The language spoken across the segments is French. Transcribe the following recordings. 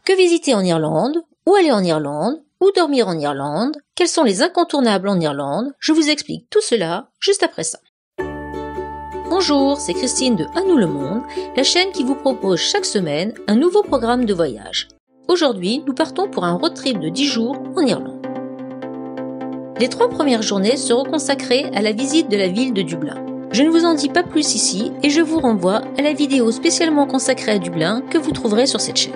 Que visiter en Irlande? Où aller en Irlande? Où dormir en Irlande? Quels sont les incontournables en Irlande? Je vous explique tout cela juste après ça. Bonjour, c'est Christine de À nous le monde, la chaîne qui vous propose chaque semaine un nouveau programme de voyage. Aujourd'hui, nous partons pour un road trip de 10 jours en Irlande. Les 3 premières journées seront consacrées à la visite de la ville de Dublin. Je ne vous en dis pas plus ici et je vous renvoie à la vidéo spécialement consacrée à Dublin que vous trouverez sur cette chaîne.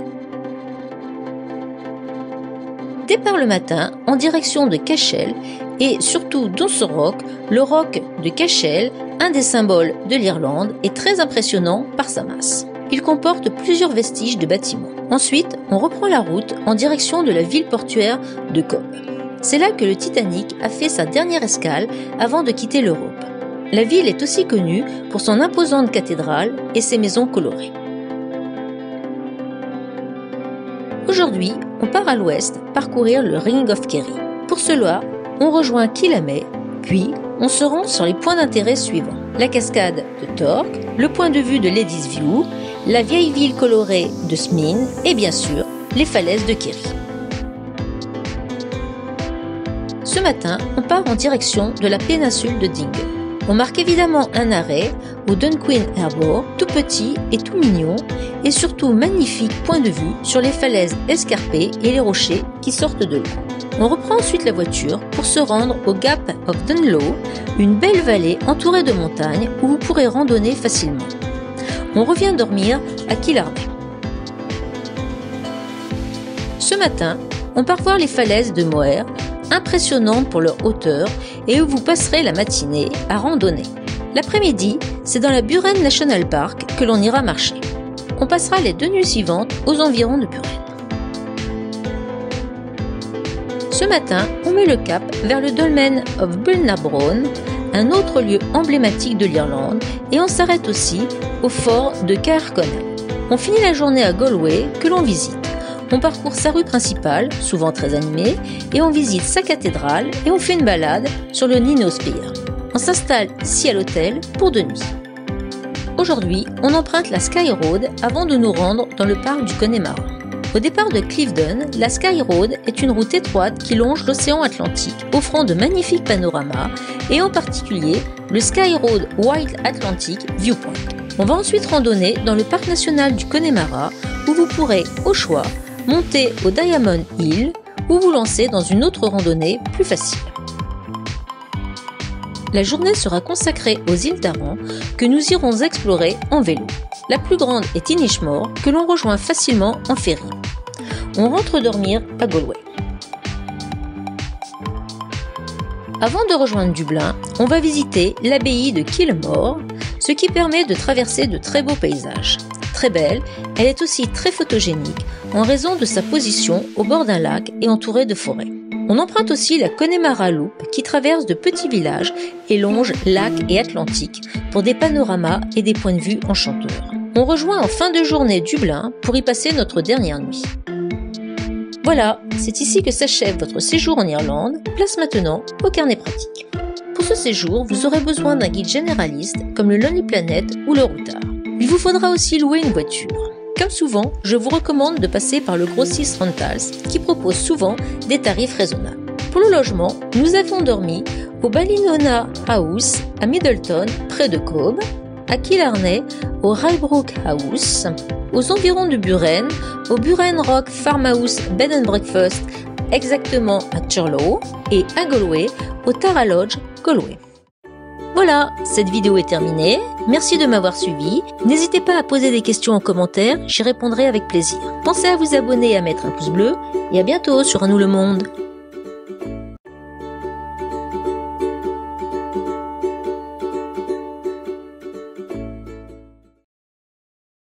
Départ le matin en direction de Cashel et surtout d'Onsorock, le roc de Cashel, un des symboles de l'Irlande, est très impressionnant par sa masse. Il comporte plusieurs vestiges de bâtiments. Ensuite, on reprend la route en direction de la ville portuaire de Cobb. C'est là que le Titanic a fait sa dernière escale avant de quitter l'Europe. La ville est aussi connue pour son imposante cathédrale et ses maisons colorées. Aujourd'hui, on part à l'ouest parcourir le Ring of Kerry. Pour cela, on rejoint Killamay, puis on se rend sur les points d'intérêt suivants. La cascade de Torc, le point de vue de Ladies View, la vieille ville colorée de Smyne et bien sûr, les falaises de Kerry. Ce matin, on part en direction de la péninsule de Dingle. On marque évidemment un arrêt au Dunquin Harbour, tout petit et tout mignon, et surtout magnifique point de vue sur les falaises escarpées et les rochers qui sortent de l'eau. On reprend ensuite la voiture pour se rendre au Gap of Dunloe, une belle vallée entourée de montagnes où vous pourrez randonner facilement. On revient dormir à Killarney. Ce matin, on part voir les falaises de Moher, impressionnantes pour leur hauteur et où vous passerez la matinée à randonner. L'après-midi, c'est dans la Buren National Park que l'on ira marcher. On passera les 2 nuits suivantes aux environs de Buren. Ce matin, on met le cap vers le Dolmen of Bulnabrone, un autre lieu emblématique de l'Irlande, et on s'arrête aussi au fort de Caerconnell. On finit la journée à Galway que l'on visite. On parcourt sa rue principale, souvent très animée, et on visite sa cathédrale et on fait une balade sur le Ninospire. On s'installe ici à l'hôtel pour 2 nuits. Aujourd'hui, on emprunte la Skye Road avant de nous rendre dans le parc du Connemara. Au départ de Clifden, la Skye Road est une route étroite qui longe l'océan Atlantique, offrant de magnifiques panoramas et en particulier le Skye Road Wild Atlantic Viewpoint. On va ensuite randonner dans le parc national du Connemara où vous pourrez, au choix, monter au Diamond Hill ou vous lancer dans une autre randonnée plus facile. La journée sera consacrée aux îles d'Aran que nous irons explorer en vélo. La plus grande est Inishmore que l'on rejoint facilement en ferry. On rentre dormir à Galway. Avant de rejoindre Dublin, on va visiter l'abbaye de Kilmore, ce qui permet de traverser de très beaux paysages. Très belle, elle est aussi très photogénique en raison de sa position au bord d'un lac et entourée de forêts. On emprunte aussi la Connemara Loop qui traverse de petits villages et longe lac et Atlantique pour des panoramas et des points de vue enchanteurs. On rejoint en fin de journée Dublin pour y passer notre dernière nuit. Voilà, c'est ici que s'achève votre séjour en Irlande. Place maintenant au carnet pratique. Pour ce séjour, vous aurez besoin d'un guide généraliste comme le Lonely Planet ou le Routard. Il vous faudra aussi louer une voiture. Comme souvent, je vous recommande de passer par le grossiste Rentals qui propose souvent des tarifs raisonnables. Pour le logement, nous avons dormi au Ballinona House à Middleton, près de Cobb, à Killarney, au Rybrook House, aux environs de Buren, au Buren Rock Farmhouse Bed and Breakfast, exactement à Turlough, et à Galway, au Tara Lodge, Galway. Voilà, cette vidéo est terminée. Merci de m'avoir suivi. N'hésitez pas à poser des questions en commentaire, j'y répondrai avec plaisir. Pensez à vous abonner et à mettre un pouce bleu. Et à bientôt sur À nous le monde.